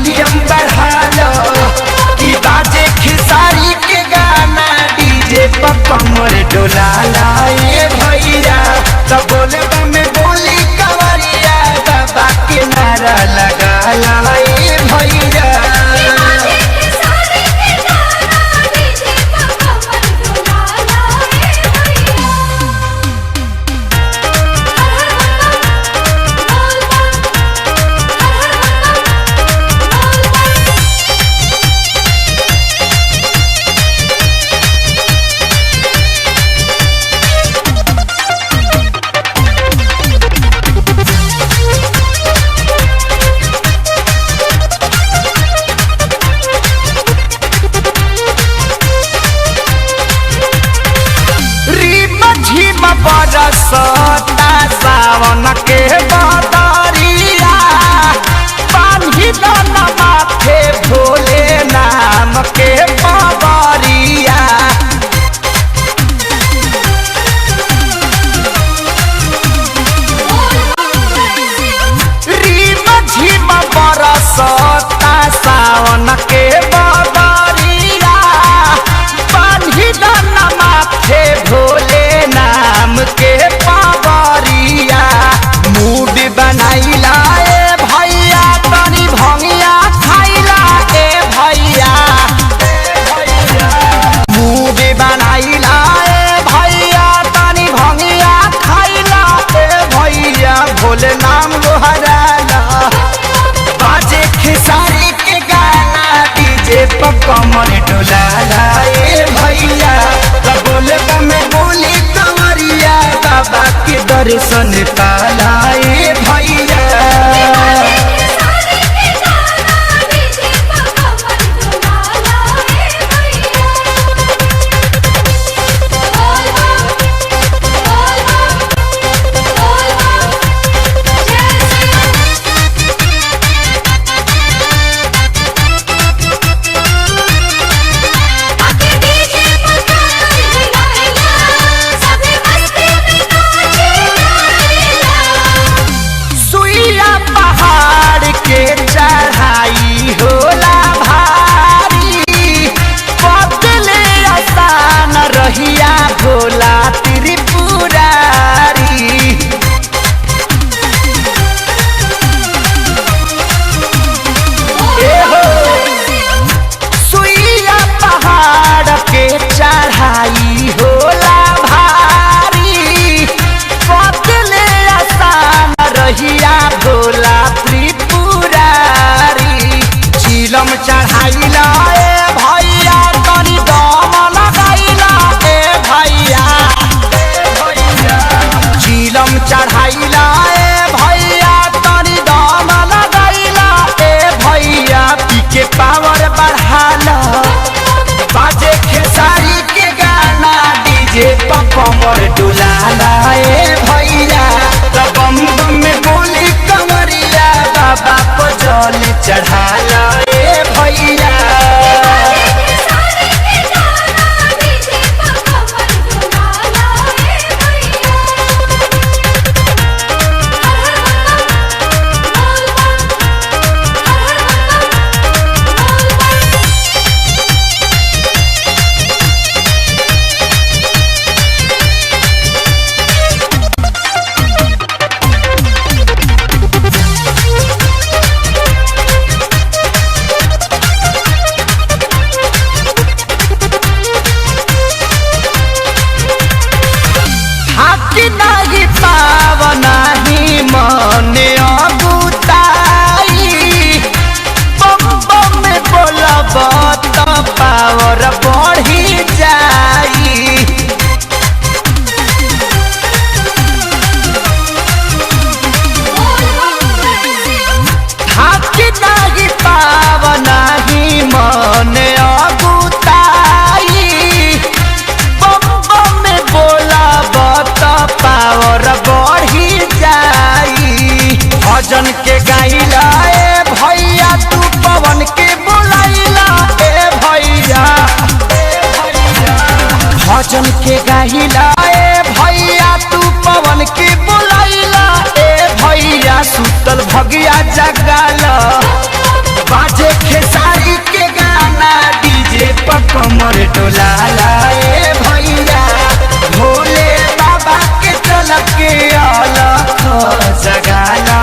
Volume बढ़ा लो कि बाजे खेसारी के गाना डीजे पर कमर डोला लाए भैया तो बोले में बोली कवरिया बाबा के नारा लगा लाए भैया। बरसता सावन के बदरिया बांधी दन माथे भोले नाम के पवरिया। रिम झिम बरसता सावन के बदरिया बांधी दन माथे भोले नाम के पावरिया। मूड बनाइला ए भैया तनी भंगिया खाइला ए भैया। मूड बनाइला ए भैया तनी भंगिया खाइला ए भैया भोले नाम गोहराला बाजे खेसारी के गाना डीजे पर कमर डोलाला ए भैया बोले में बोली कवरिया बाबा के दर्शन पालाए भैया। के चढ़ाई होला भारी बदले आसान रहिया भोला त्रिपुरारी। सुइया पहाड़ के चढ़ाई होला भारी बदले आसान रहिया भोला चिलम चढ़ाइला ए भैया तनी दम लगाइला ए भैया। चिलम चढ़ाइला ए भैया तनी दम लगाइला ए भैया पी के पावर बढ़ाला बाजे खेसारी के गाना डीजे पर कमर डोलाला ए भैया तो बम बम में बोली कमरिया बाबा को जल चढ़ाला ए भैया। नहीं पावन ही मने अगुताई बम बम में बोलब तो पावर बढ़ी जाई। हाथी नहीं पावन ही मने अगुताई बम बम में बोलब पावर बढ़ी जाई। भजन के गाइला ए भैया तू पवन के बुलाइला ए भैया। भजन के गाइला ए भैया तू पवन के बुलाइला ए भैया सुतल भगिया जगाला बाजे कमर डोलाला ए भैया भोले बाबा के चल के अलख जगाला